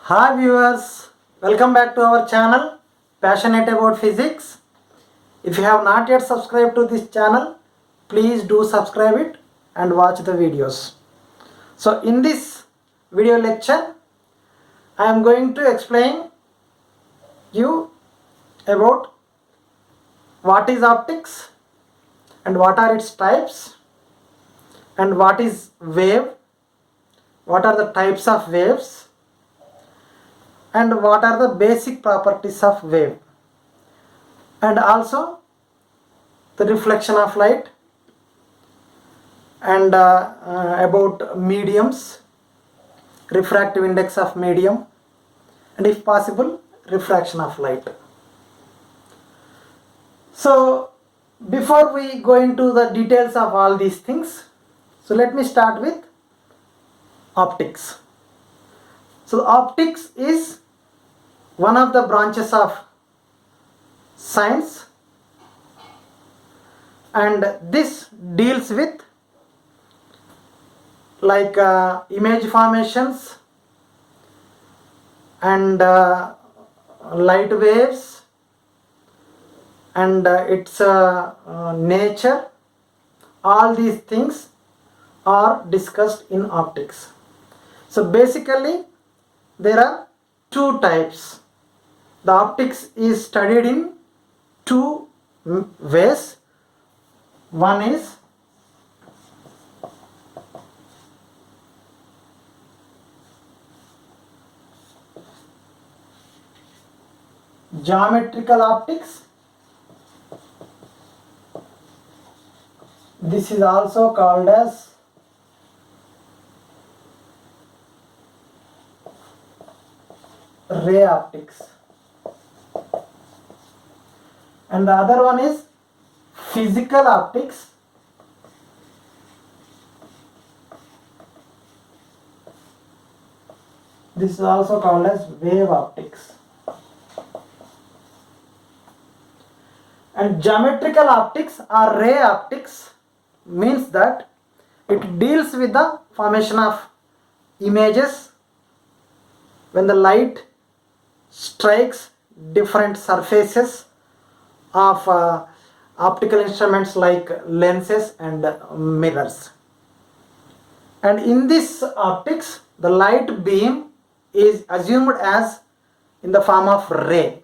Hi viewers, welcome back to our channel Passionate About Physics. If you have not yet subscribed to this channel, please do subscribe it and watch the videos. So in this video lecture, I am going to explain you about what is optics and what are its types and what is wave, what are the types of waves and what are the basic properties of wave, and also the reflection of light and about mediums, refractive index of medium, and if possible refraction of light. So before we go into the details of all these things, so let me start with optics. So optics is one of the branches of science, and this deals with like image formations and light waves and its nature. All these things are discussed in optics. So basically there are two types. The optics is studied in two ways. One is geometrical optics. This is also called as ray optics. And the other one is physical optics. This is also called as wave optics. And geometrical optics or ray optics means that it deals with the formation of images when the light strikes different surfaces of optical instruments like lenses and mirrors. And in this optics, the light beam is assumed as in the form of ray.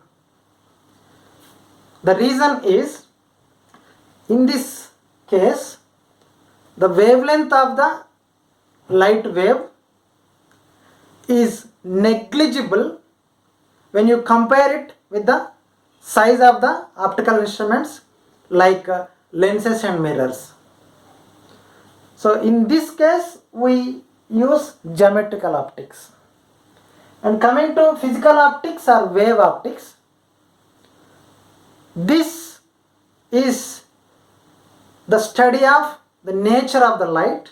The reason is, in this case, the wavelength of the light wave is negligible when you compare it with the size of the optical instruments like lenses and mirrors. So in this case we use geometrical optics. And coming to physical optics or wave optics, this is the study of the nature of the light,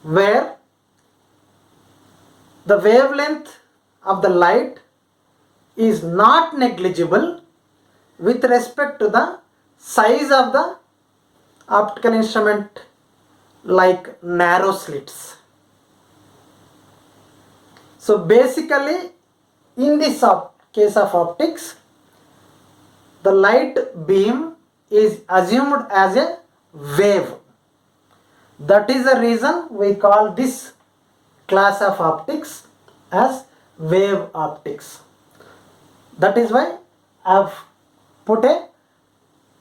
where the wavelength of the light is not negligible with respect to the size of the optical instrument like narrow slits. So basically in this case of optics, the light beam is assumed as a wave. That is the reason we call this class of optics as wave optics. That is why I have put a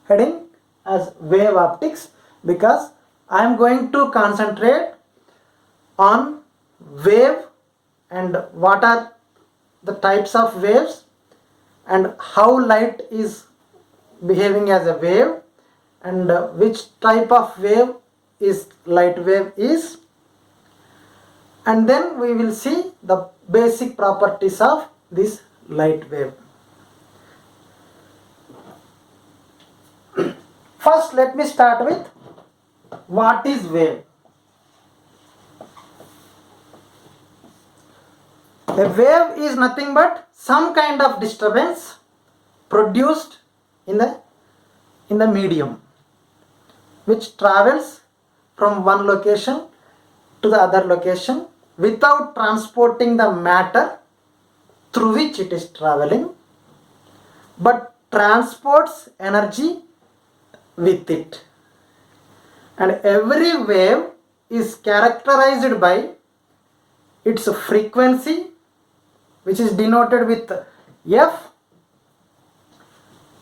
heading as wave optics, because I am going to concentrate on wave and what are the types of waves and how light is behaving as a wave and which type of wave is light wave is, and then we will see the basic properties of this light wave. First let me start with what is wave. A wave is nothing but some kind of disturbance produced in the medium, which travels from one location to the other location without transporting the matter through which it is traveling, but transports energy with it. And every wave is characterized by its frequency, which is denoted with F,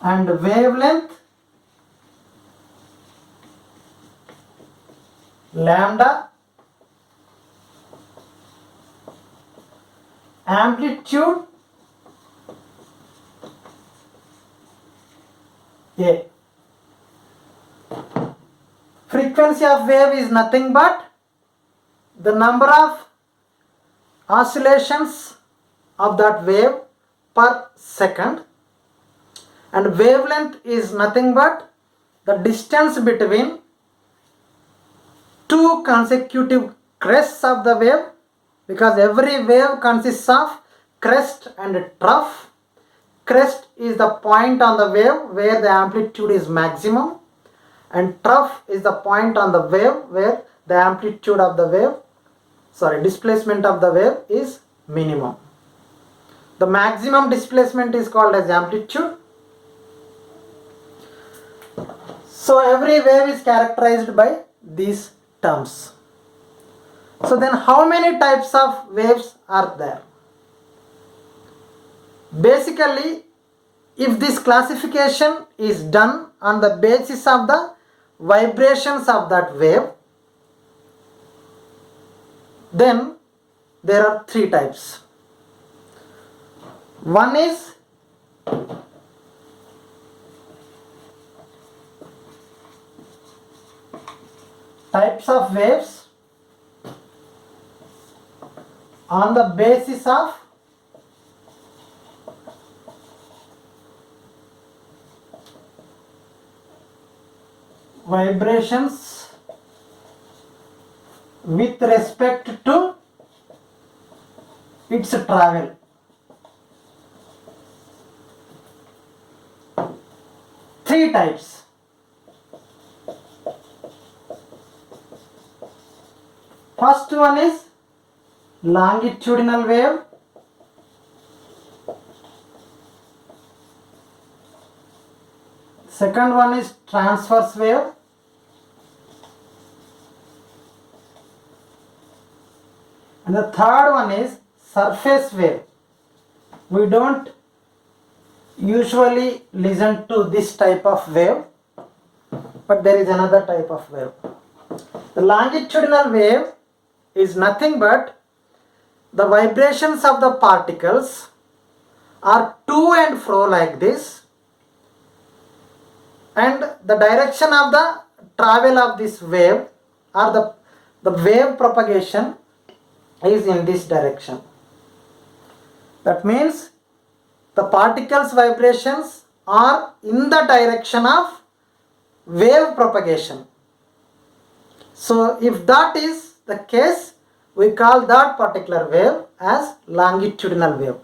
and wavelength, lambda, amplitude, A. Frequency of wave is nothing but the number of oscillations of that wave per second, and wavelength is nothing but the distance between two consecutive crests of the wave, because every wave consists of crest and trough. Crest is the point on the wave where the amplitude is maximum, and trough is the point on the wave where the amplitude of the wave, displacement of the wave is minimum. The maximum displacement is called as amplitude. So every wave is characterized by these terms. So then how many types of waves are there? Basically, if this classification is done on the basis of the vibrations of that wave, then there are three types. One is types of waves on the basis of vibrations with respect to its travel. Three types. First one is longitudinal wave. Second one is transverse wave. And the third one is surface wave. We don't usually listen to this type of wave, but there is another type of wave. The longitudinal wave is nothing but the vibrations of the particles are to and fro like this, and the direction of the travel of this wave, or the wave propagation, is in this direction. That means the particles' vibrations are in the direction of wave propagation. So if that is the case, we call that particular wave as longitudinal wave.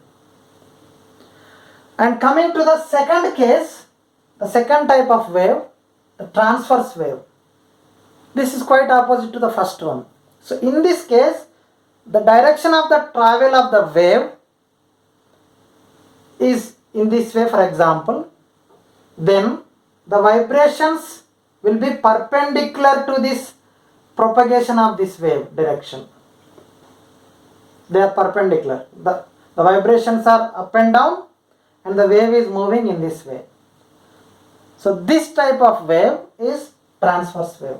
And coming to the second case, the second type of wave, the transverse wave. This is quite opposite to the first one. So in this case, the direction of the travel of the wave is in this way, for example, then the vibrations will be perpendicular to this propagation of this wave direction. They are perpendicular. The vibrations are up and down, and the wave is moving in this way. So this type of wave is transverse wave.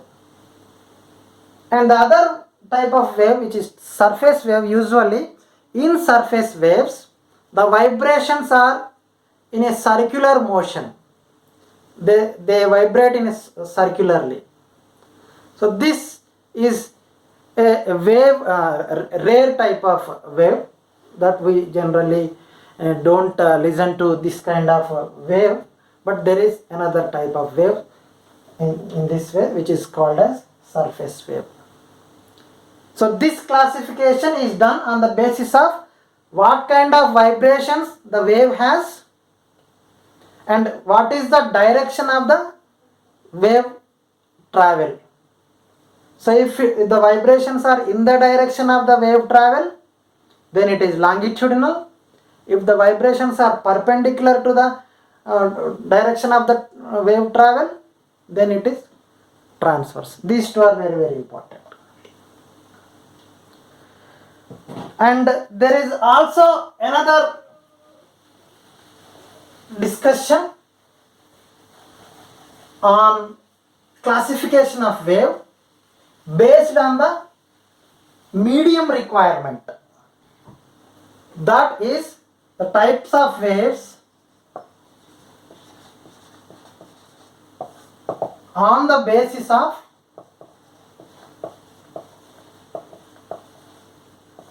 And the other type of wave, which is surface wave, usually in surface waves, the vibrations are in a circular motion. They vibrate in circularly. So this is a wave, rare type of wave that we generally don't listen to this kind of wave, but there is another type of wave in this way, which is called as surface wave. So this classification is done on the basis of what kind of vibrations the wave has and what is the direction of the wave travel. So if the vibrations are in the direction of the wave travel, then it is longitudinal. If the vibrations are perpendicular to the direction of the wave travel, then it is transverse. These two are very, very important. And there is also another discussion on classification of wave based on the medium requirement. That is the types of waves on the basis of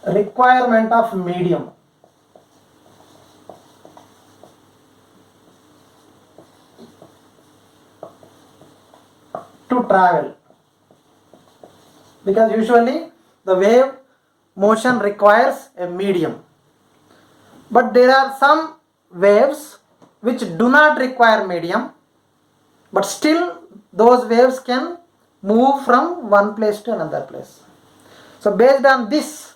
requirement of medium. To travel, because usually the wave motion requires a medium, but there are some waves which do not require medium, but still those waves can move from one place to another place. So based on this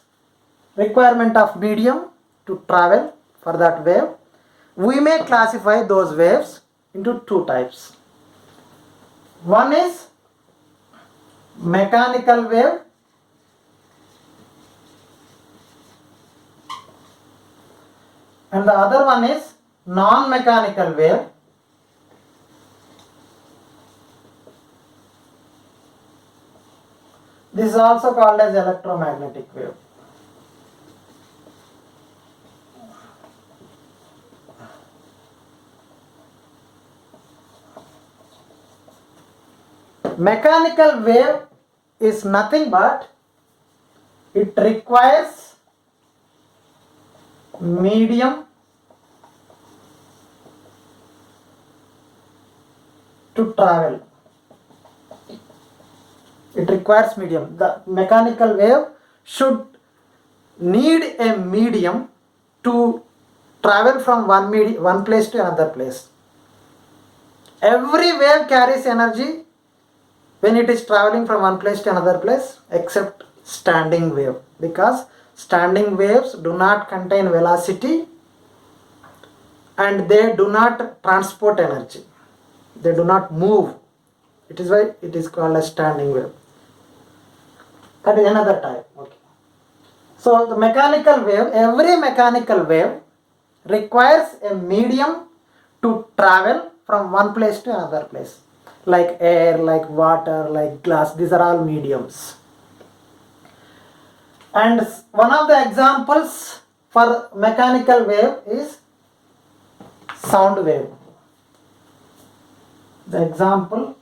requirement of medium to travel for that wave, we may classify those waves into two types. One is mechanical wave, and the other one is non-mechanical wave. This is also called as electromagnetic wave. Mechanical wave is nothing but it requires medium to travel. It requires medium. The mechanical wave should need a medium to travel from one place to another place. Every wave carries energy when it is traveling from one place to another place, except standing wave, because standing waves do not contain velocity and they do not transport energy. They do not move. It is why it is called a standing wave. That is another type. Okay. So the mechanical wave, every mechanical wave requires a medium to travel from one place to another place. Like air, like water, like glass, these are all mediums. And one of the examples for mechanical wave is sound wave. The example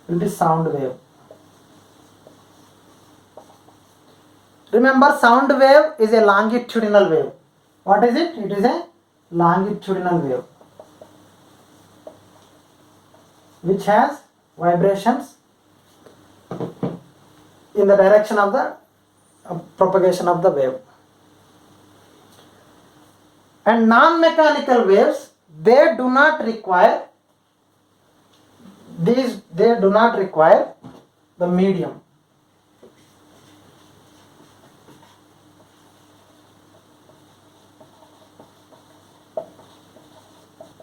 will be sound wave. Remember, sound wave is a longitudinal wave. What is it? It is a longitudinal wave which has vibrations in the direction of the propagation of the wave. And non-mechanical waves, they do not require the medium.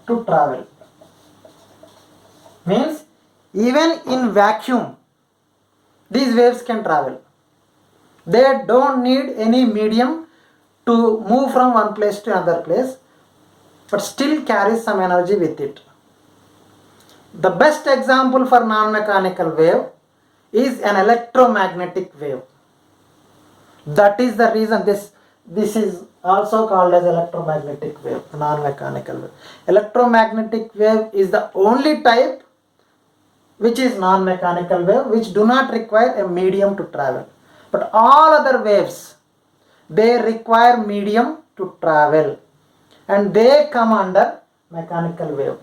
To travel. Means even in vacuum these waves can travel. They don't need any medium to move from one place to another place, but still carries some energy with it. The best example for non-mechanical wave is an electromagnetic wave. That is the reason this is also called as electromagnetic wave, non-mechanical wave. Electromagnetic wave is the only type which is non-mechanical wave, which do not require a medium to travel. But all other waves, they require medium to travel and they come under mechanical wave.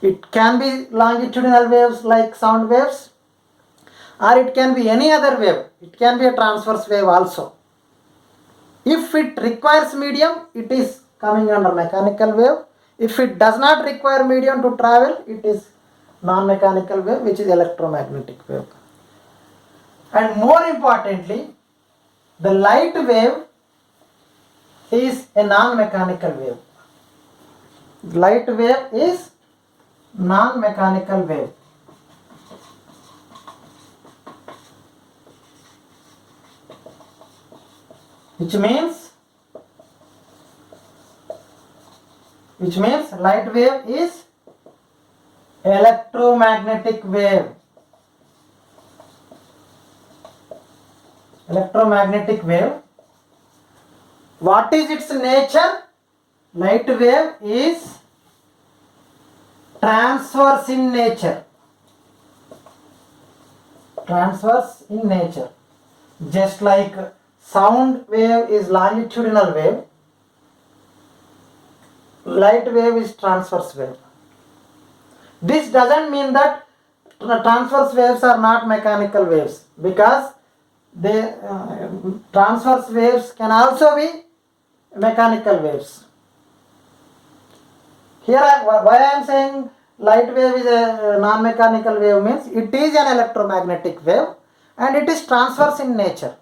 It can be longitudinal waves like sound waves, or it can be any other wave. It can be a transverse wave also. If it requires medium, it is coming under mechanical wave. If it does not require medium to travel, it is non-mechanical wave, which is electromagnetic wave. And more importantly, the light wave is a non-mechanical wave. Light wave is non-mechanical wave. Which means light wave is electromagnetic wave. Electromagnetic wave. What is its nature? Light wave is transverse in nature. Transverse in nature. Just like sound wave is longitudinal wave, light wave is transverse wave. This doesn't mean that transverse waves are not mechanical waves, because they transverse waves can also be mechanical waves. Here why I am saying light wave is a non-mechanical wave means it is an electromagnetic wave and it is transverse in nature.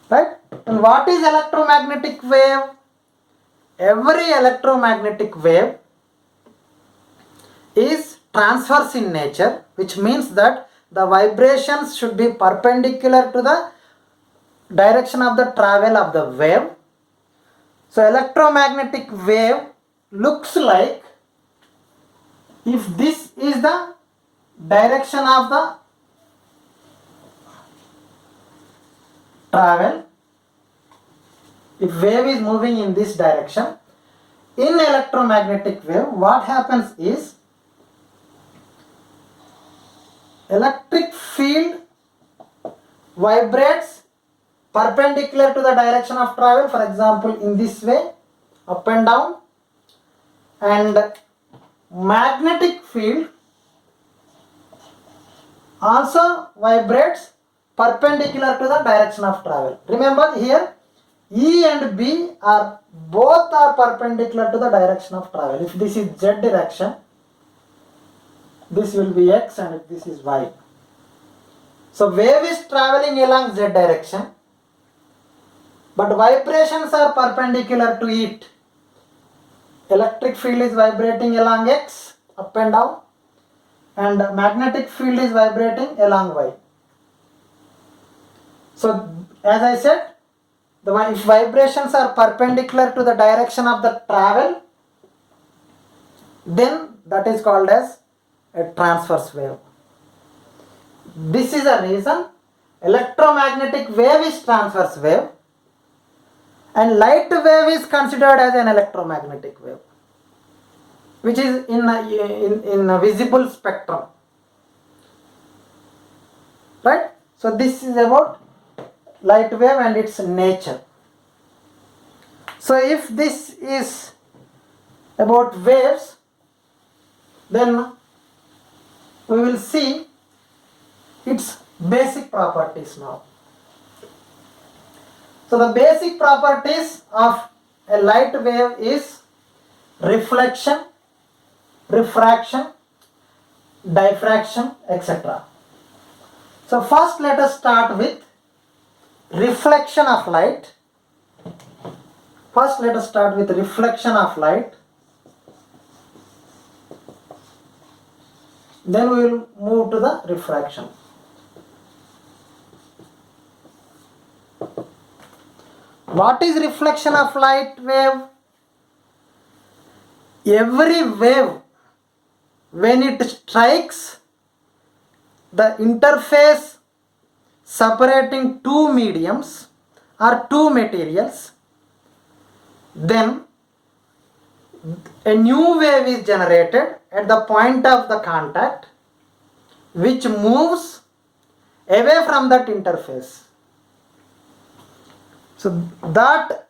Right? And what is electromagnetic wave? Every electromagnetic wave is transverse in nature, which means that the vibrations should be perpendicular to the direction of the travel of the wave. So electromagnetic wave looks like, if this is the direction of the travel, if wave is moving in this direction, in electromagnetic wave what happens is electric field vibrates perpendicular to the direction of travel, for example in this way, up and down, and magnetic field also vibrates perpendicular to the direction of travel. Remember here E and B are both perpendicular to the direction of travel. If this is Z direction, this will be X, and if this is Y. So wave is traveling along Z direction, but vibrations are perpendicular to it. Electric field is vibrating along X, up and down, and magnetic field is vibrating along Y. So as I said, if vibrations are perpendicular to the direction of the travel, then that is called as a transverse wave. This is the reason electromagnetic wave is transverse wave and light wave is considered as an electromagnetic wave, which is in a visible spectrum. Right? So this is about light wave and its nature. So if this is about waves, then we will see its basic properties now. So the basic properties of a light wave is reflection, refraction, diffraction, etc. So first let us start with reflection of light. First let us start with reflection of light. Then we will move to the refraction. What is reflection of light wave? Every wave, when it strikes the interface separating two mediums or two materials, then a new wave is generated at the point of the contact, which moves away from that interface. So that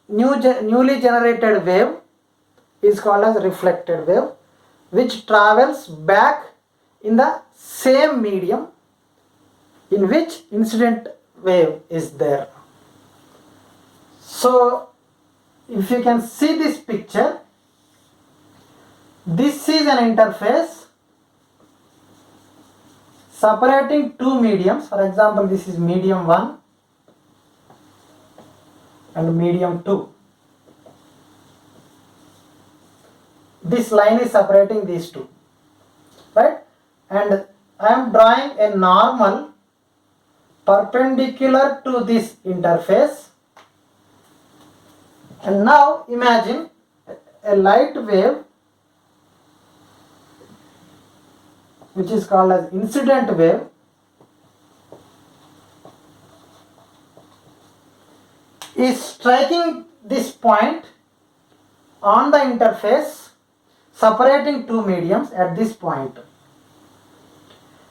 newly generated wave is called as reflected wave, which travels back in the same medium in which incident wave is there. So if you can see this picture, this is an interface separating two mediums. For example, this is medium 1 and medium 2. This line is separating these two, right? And I am drawing a normal perpendicular to this interface. And now imagine a light wave which is called as incident wave is striking this point on the interface, separating two mediums at this point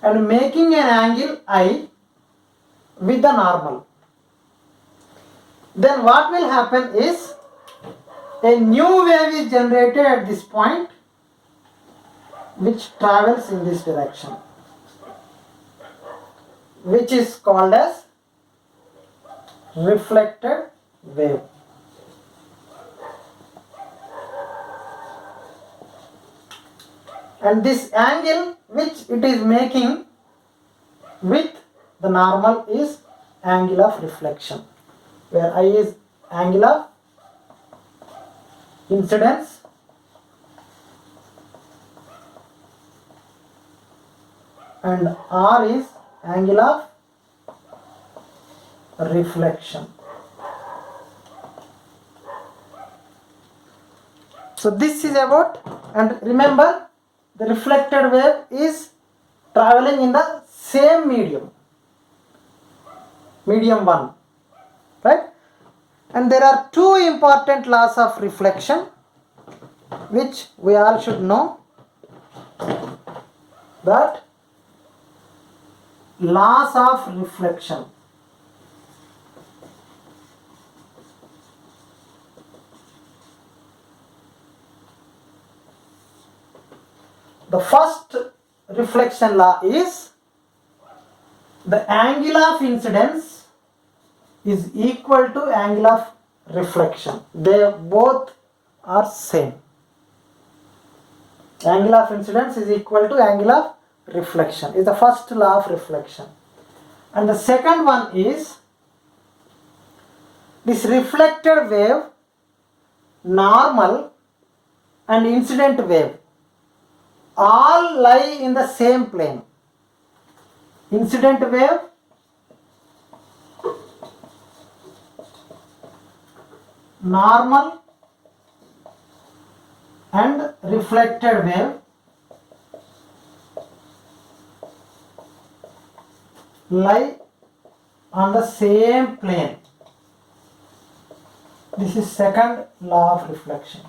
and making an angle I with the normal. Then what will happen is a new wave is generated at this point which travels in this direction, which is called as reflected wave. And this angle which it is making with the normal is angle of reflection, where I is angle of incidence and R is angle of reflection. So this is about, and remember the reflected wave is traveling in the same medium, medium 1, right? And there are two important laws of reflection which we all should know. That laws of reflection. The first reflection law is the angle of incidence is equal to angle of reflection. They both are same. Angle of incidence is equal to angle of reflection is the first law of reflection. And the second one is this reflected wave, normal and incident wave all lie in the same plane. Incident wave normal and reflected wave lie on the same plane. This is second law of reflection.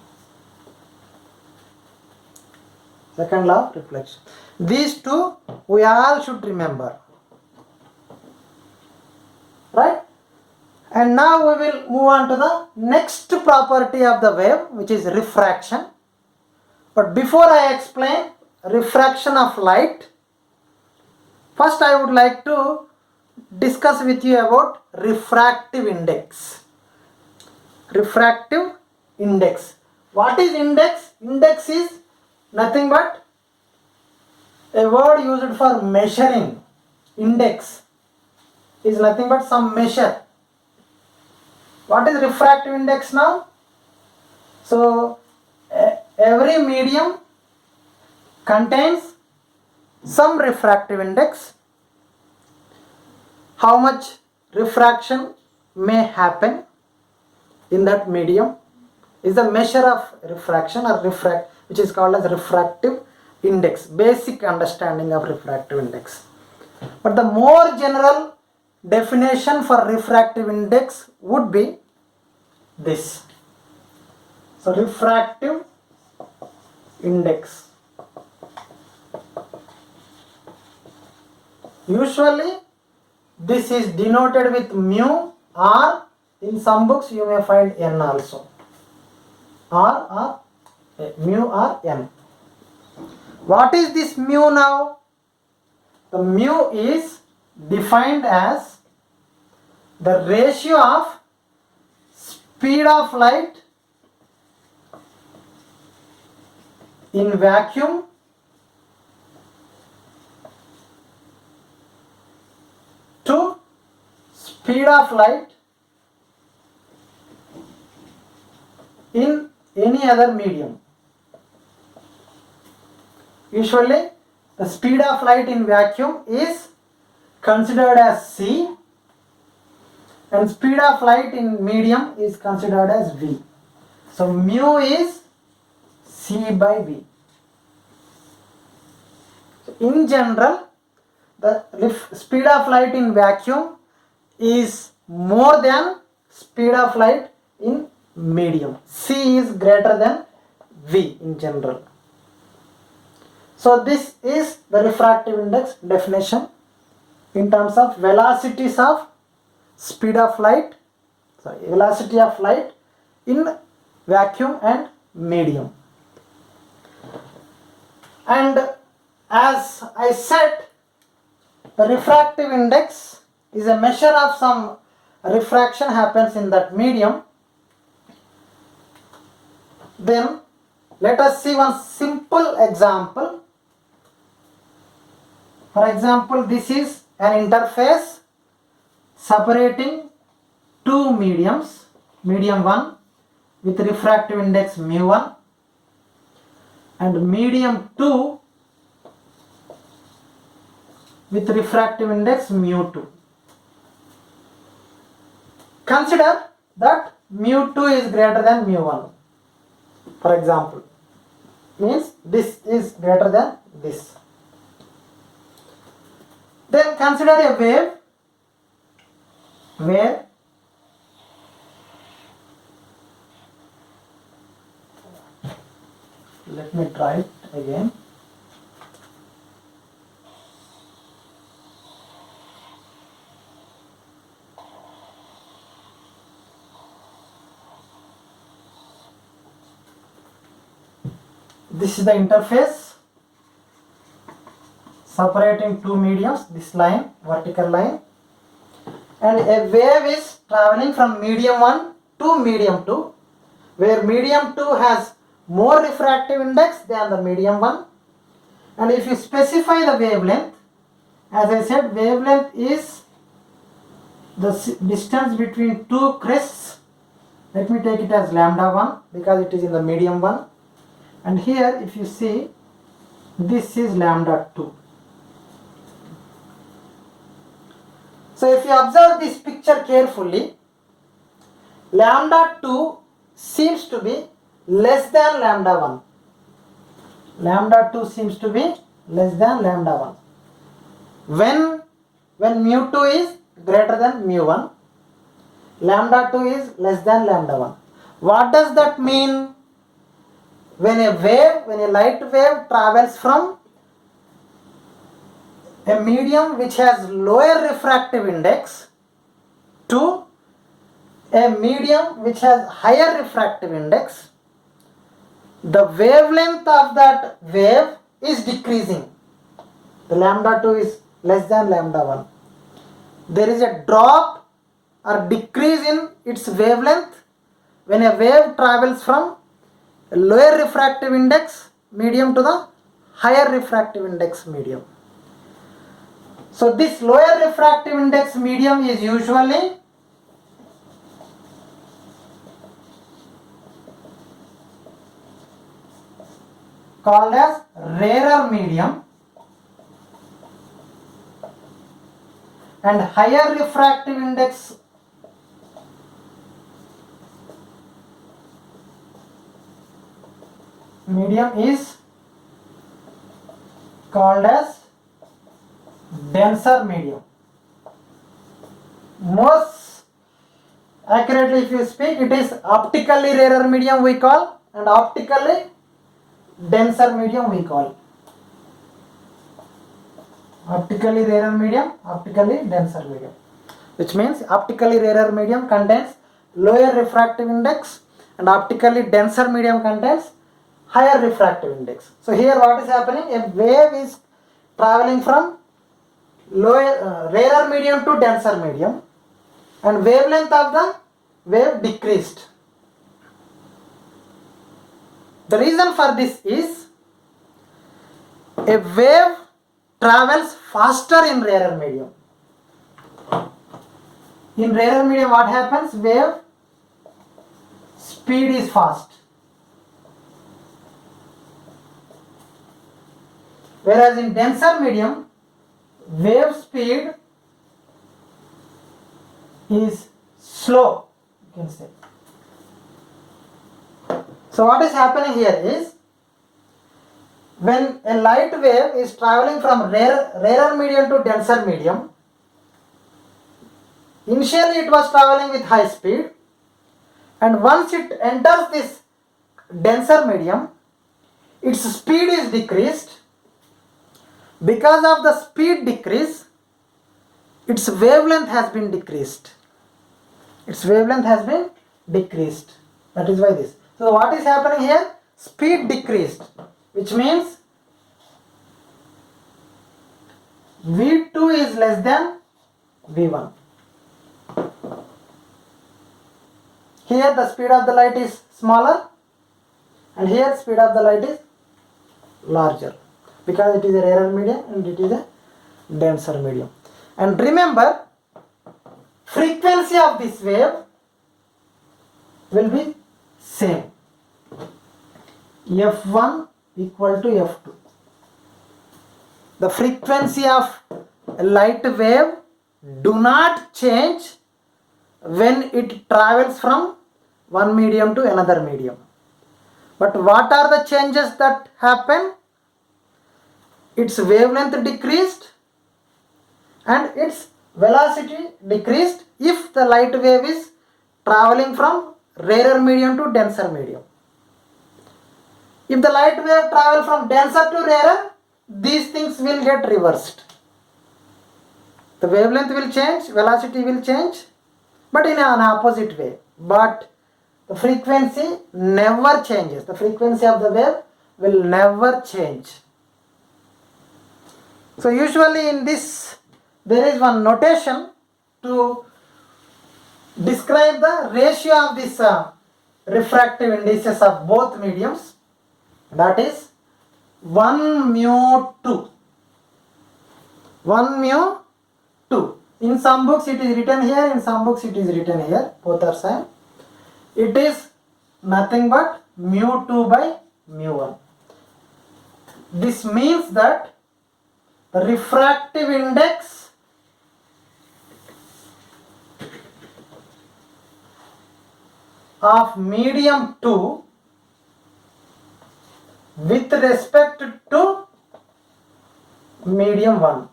Second law of reflection. These two we all should remember. Right? And now we will move on to the next property of the wave, which is refraction. But before I explain refraction of light, first I would like to discuss with you about refractive index. Refractive index. What is index? Index is nothing but a word used for measuring. Index is nothing but some measure. What is refractive index now? So every medium contains some refractive index. How much refraction may happen in that medium is the measure of refraction or which is called as refractive index. Basic understanding of refractive index. But the more general definition for refractive index would be this. So refractive index. Usually this is denoted with mu, or in some books you may find n also. Or mu or n. What is this mu now? The mu is defined as the ratio of speed of light in vacuum to speed of light in any other medium. Usually the speed of light in vacuum is considered as c, and speed of light in medium is considered as v. So mu is c by v. So in general, the speed of light in vacuum is more than speed of light in medium. C is greater than V in general. So this is the refractive index definition in terms of velocities of speed of light, velocity of light in vacuum and medium. And as I said, the refractive index is a measure of some refraction happens in that medium. Then let us see one simple example. For example, this is an interface separating two mediums, medium 1 with refractive index mu1 and medium 2 with refractive index mu2. Consider that mu2 is greater than mu1. For example, means this is greater than this. Then consider a wave where let me try it again. This is the interface separating two mediums, this line, vertical line, and a wave is traveling from medium 1 to medium 2, where medium 2 has more refractive index than the medium 1. And if you specify the wavelength, as I said, wavelength is the distance between two crests. Let me take it as lambda 1 because it is in the medium 1. And here if you see, this is lambda 2. So if you observe this picture carefully, lambda 2 seems to be less than lambda 1. Lambda 2 seems to be less than lambda 1. When mu2 is greater than mu1, lambda 2 is less than lambda 1. What does that mean? When a light wave travels from a medium which has lower refractive index to a medium which has higher refractive index, the wavelength of that wave is decreasing. The lambda 2 is less than lambda 1. There is a drop or decrease in its wavelength when a wave travels from a lower refractive index medium to the higher refractive index medium. So this lower refractive index medium is usually called as rarer medium, and higher refractive index medium is called as denser medium. Most accurately if you speak, it is optically rarer medium we call, and optically denser medium we call. Optically rarer medium, optically denser medium, which means optically rarer medium contains lower refractive index and optically denser medium contains higher refractive index. So here what is happening? A wave is traveling from rarer medium to denser medium, and wavelength of the wave decreased. The reason for this is a wave travels faster in rarer medium. In rarer medium what happens? Wave speed is fast. Whereas in denser medium, wave speed is slow, you can say. So what is happening here is, when a light wave is traveling from rarer medium to denser medium, initially it was traveling with high speed, and once it enters this denser medium, its speed is decreased. Because of the speed decrease, its wavelength has been decreased. Its wavelength has been decreased. That is why this. So what is happening here? Speed decreased, which means V2 is less than V1. Here the speed of the light is smaller, and here speed of the light is larger, because it is a rarer medium and it is a denser medium. And remember, frequency of this wave will be same. F1 equal to F2. The frequency of a light wave do not change when it travels from one medium to another medium. But what are the changes that happen? Its wavelength decreased and its velocity decreased if the light wave is traveling from rarer medium to denser medium. If the light wave travels from denser to rarer, these things will get reversed. The wavelength will change, velocity will change, but in an opposite way. But the frequency never changes. The frequency of the wave will never change. So usually in this, there is one notation to describe the ratio of this refractive indices of both mediums. That is 1 mu 2. 1 mu 2. In some books it is written here, in some books it is written here. Both are same. It is nothing but mu 2 by mu 1. This means that the refractive index of medium 2 with respect to medium 1.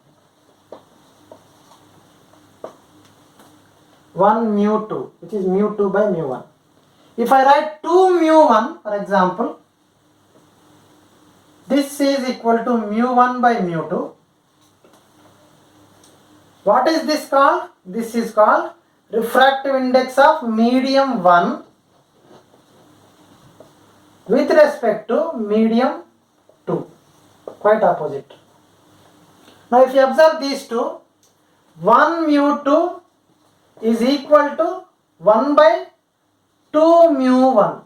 1 mu 2, which is mu 2 by mu 1. If I write 2 mu 1, for example, this is equal to mu 1 by mu 2. What is this called? This is called refractive index of medium 1 with respect to medium 2. Quite opposite. Now if you observe these two, 1 mu 2 is equal to 1 by 2 mu 1.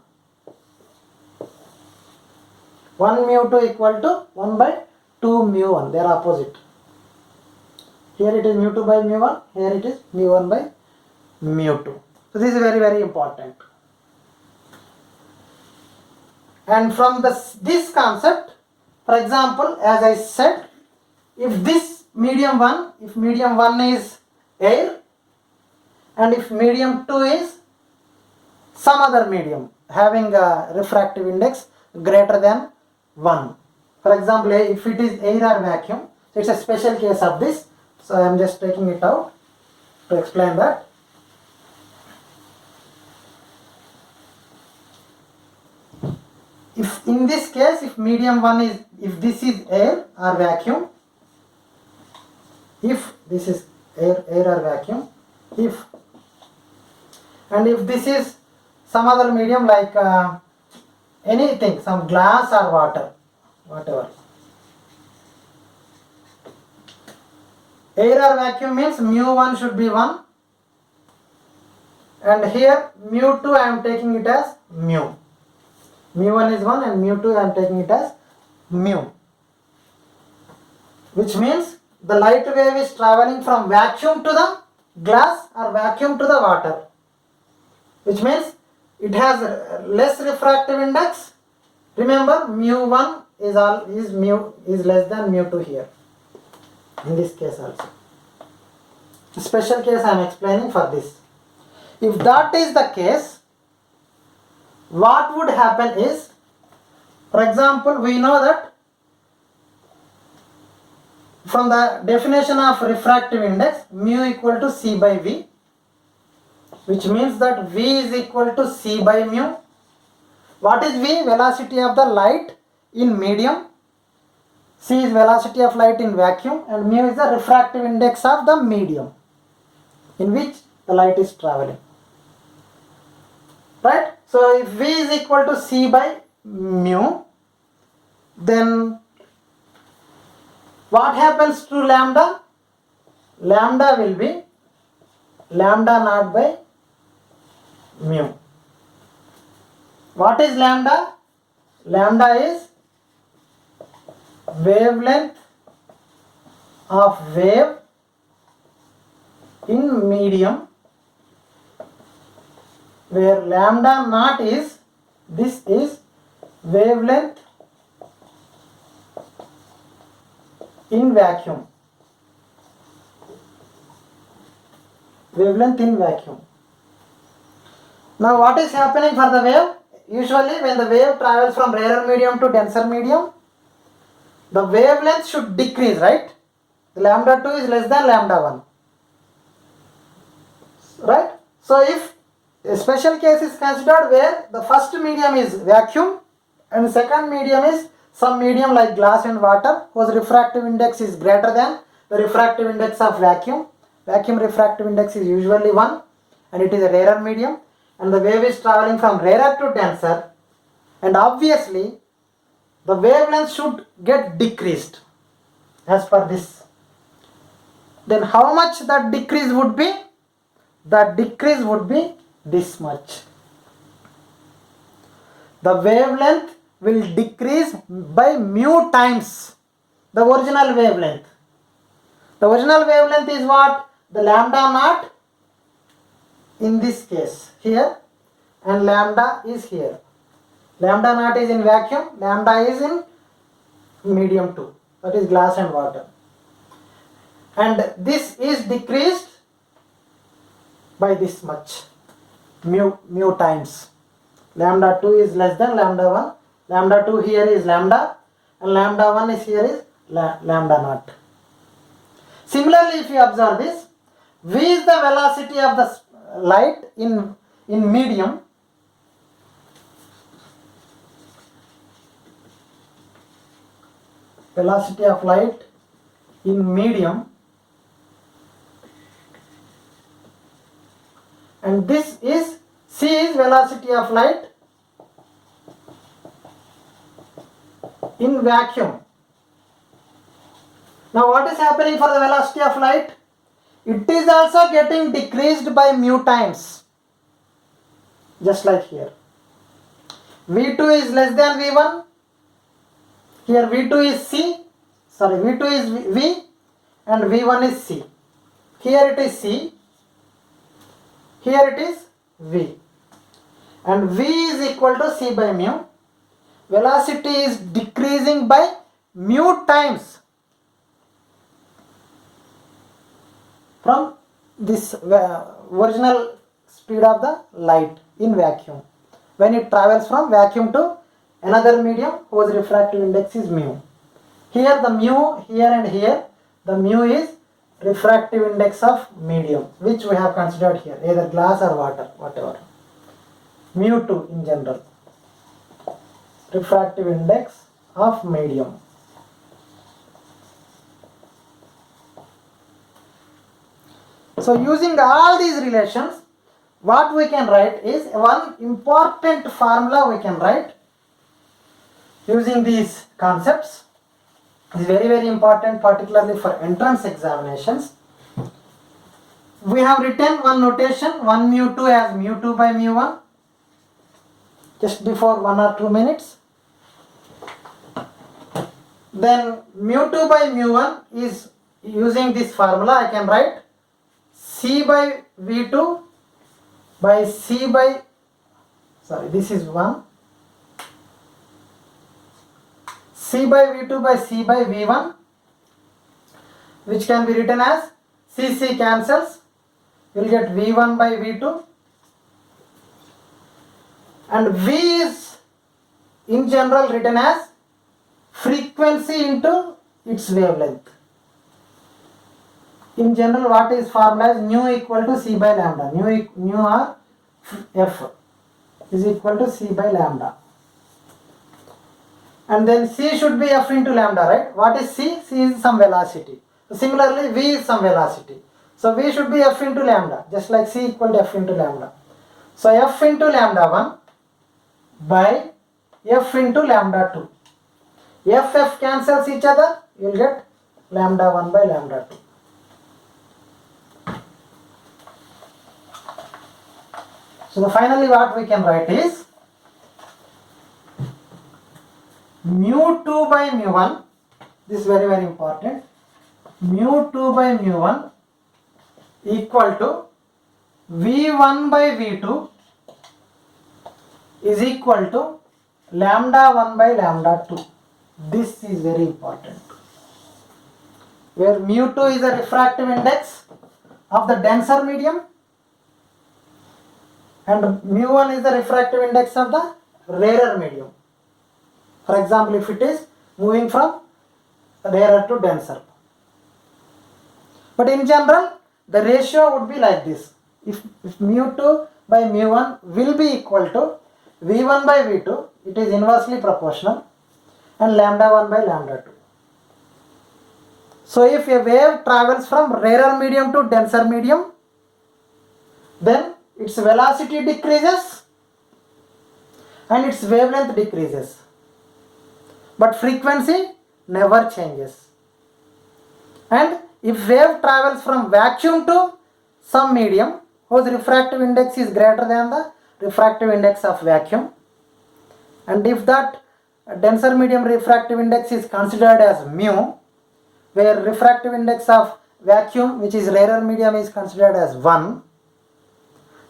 1 mu 2 equal to 1 by 2 mu 1. They are opposite. Here it is mu 2 by mu 1. Here it is mu 1 by mu 2. So this is very, very important. And from this concept, for example, as I said, if this medium 1, if medium 1 is air, and if medium 2 is some other medium having a refractive index greater than 1. For example, if it is air or vacuum, it's a special case of this. So I am just taking it out to explain that. If in this case, if medium 1 is, if this is air or vacuum, if this is air or vacuum, if, and if this is some other medium like anything, some glass or water, whatever. Air or vacuum means mu 1 should be 1, and here mu 2 I am taking it as mu. Mu 1 is 1 and mu 2 I am taking it as mu, which means the light wave is traveling from vacuum to the glass or vacuum to the water, which means it has less refractive index. Remember, mu1 is less than mu2 here. In this case also. Special case I am explaining for this. If that is the case, what would happen is, for example, we know that from the definition of refractive index, mu equal to C by V, which means that V is equal to C by mu. What is V? Velocity of the light in medium. C is velocity of light in vacuum, and mu is the refractive index of the medium in which the light is traveling. Right? So if V is equal to C by mu, then what happens to lambda? Lambda will be lambda naught by mu. What is lambda? Lambda is wavelength of wave in medium, where lambda naught is, this is wavelength in vacuum. Wavelength in vacuum. Now what is happening for the wave? Usually when the wave travels from rarer medium to denser medium, the wavelength should decrease, right? The lambda 2 is less than lambda 1. Right? So if a special case is considered where the first medium is vacuum and second medium is some medium like glass and water whose refractive index is greater than the refractive index of vacuum. Vacuum refractive index is usually 1 and it is a rarer medium, and the wave is traveling from rarer to denser, and obviously the wavelength should get decreased as per this. Then how much that decrease would be? The decrease would be this much. The wavelength will decrease by mu times the original wavelength. The original wavelength is what? The lambda naught in this case here, and lambda is here. Lambda naught is in vacuum, lambda is in medium 2, that is glass and water. And this is decreased by this much, mu times. Lambda 2 is less than lambda 1. Lambda 2 here is lambda, and lambda 1 is here is lambda naught. Similarly, if you observe this, V is the velocity of the light in medium. Velocity of light in medium, and this is C is velocity of light in vacuum. Now what is happening for the velocity of light? It is also getting decreased by mu times, just like here. V2 is less than V1. Here V2 is V2 is V and V1 is C. Here it is C, here it is V, and V is equal to C by mu. Velocity is decreasing by mu times from this original speed of the light in vacuum when it travels from vacuum to another medium whose refractive index is mu. Here the mu, here and here, the mu is refractive index of medium, which we have considered here, either glass or water, whatever. Mu2 in general, refractive index of medium. So using all these relations, what we can write is one important formula we can write using these concepts. Is very, very important, particularly for entrance examinations. We have written one notation, 1 mu2 as mu2 by mu1, just before 1 or 2 minutes. Then mu2 by mu1 is using this formula. I can write C by V2 by C by, sorry, this is 1, C by V2 by C by V1, which can be written as CC cancels, you will get V1 by V2, and V is in general written as frequency into its wavelength. In general, what is formula is nu equal to C by lambda. Nu or F is equal to C by lambda. And then C should be F into lambda, right? What is C? C is some velocity. Similarly, V is some velocity. So V should be F into lambda, just like C equal to F into lambda. So F into lambda 1 by F into lambda 2. F cancels each other, you will get lambda 1 by lambda 2. So finally what we can write is mu 2 by mu 1, this is very important, mu 2 by mu 1 equal to V1 by V2 is equal to lambda 1 by lambda 2. This is very important, where mu 2 is the refractive index of the denser medium and mu 1 is the refractive index of the rarer medium. For example, if it is moving from rarer to denser. But in general, the ratio would be like this. If mu 2 by mu 1 will be equal to V1 by V2, it is inversely proportional, and lambda 1 by lambda 2. So if a wave travels from rarer medium to denser medium, then its velocity decreases and its wavelength decreases, but frequency never changes. And if wave travels from vacuum to some medium whose refractive index is greater than the refractive index of vacuum, and if that denser medium refractive index is considered as mu, where refractive index of vacuum, which is rarer medium, is considered as 1,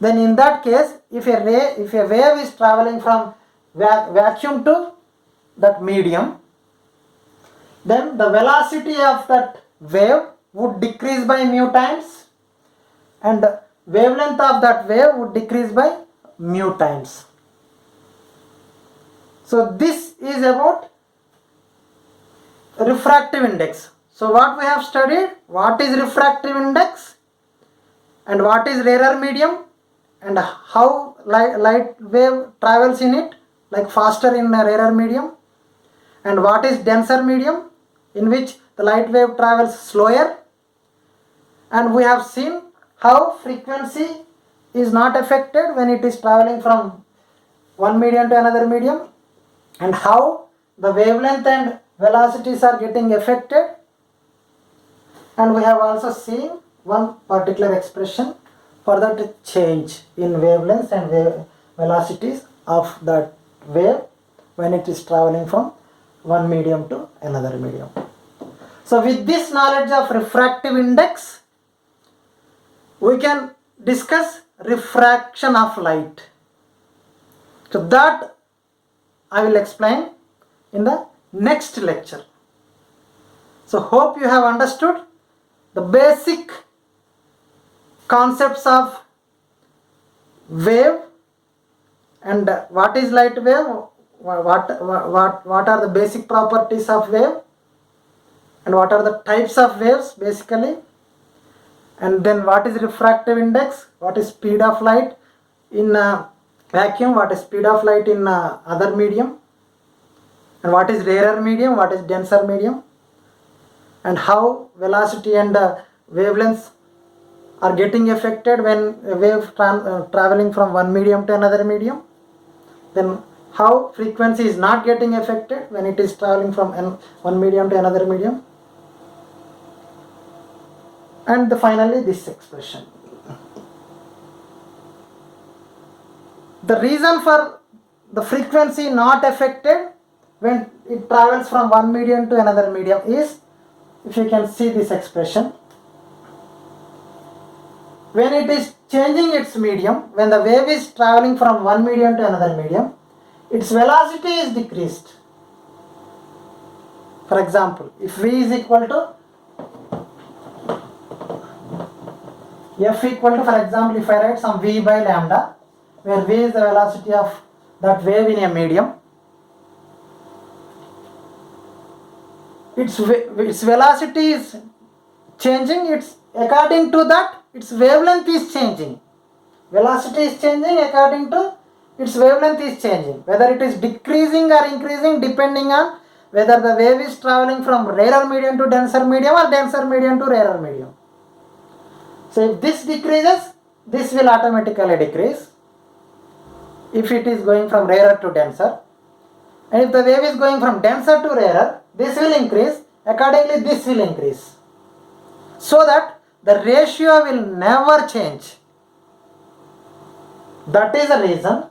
then in that case, if a wave is traveling from vacuum to that medium, then the velocity of that wave would decrease by mu times, and the wavelength of that wave would decrease by mu times. So this is about refractive index. So what we have studied, what is refractive index and what is rarer medium, and how light wave travels in it, like faster in a rarer medium, and what is denser medium, in which the light wave travels slower. And we have seen how frequency is not affected when it is traveling from one medium to another medium, and how the wavelength and velocities are getting affected. And we have also seen one particular expression for that change in wavelengths and velocities of that wave when it is traveling from one medium to another medium. So with this knowledge of refractive index, we can discuss refraction of light. So that I will explain in the next lecture. So hope you have understood the basic concepts of wave, and what is light wave, what are the basic properties of wave, and what are the types of waves basically, and then what is refractive index, what is speed of light in vacuum, what is speed of light in other medium, and what is rarer medium, what is denser medium, and how velocity and wavelengths are getting affected when a wave traveling from one medium to another medium, then how frequency is not getting affected when it is traveling from one medium to another medium, and finally this expression. The reason for the frequency not affected when it travels from one medium to another medium is, if you can see this expression, when it is changing its medium, when the wave is traveling from one medium to another medium, its velocity is decreased. For example, if v is equal to f equal to, for example, if I write some v by lambda, where v is the velocity of that wave in a medium, its velocity is changing, it's according to that its wavelength is changing. Velocity is changing according to its wavelength is changing. Whether it is decreasing or increasing depending on whether the wave is traveling from rarer medium to denser medium or denser medium to rarer medium. So if this decreases, this will automatically decrease if it is going from rarer to denser. And if the wave is going from denser to rarer, this will increase. Accordingly, this will increase. So that the ratio will never change. That is the reason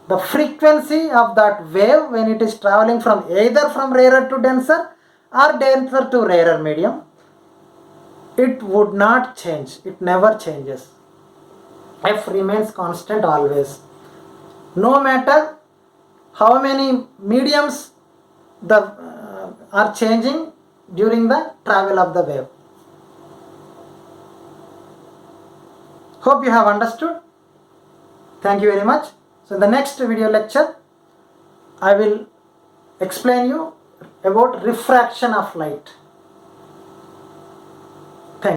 the frequency of that wave when it is traveling from either from rarer to denser or denser to rarer medium, it would not change. It never changes. F remains constant always. No matter how many mediums are changing during the travel of the wave. Hope you have understood. Thank you very much. So in the next video lecture, I will explain you about refraction of light.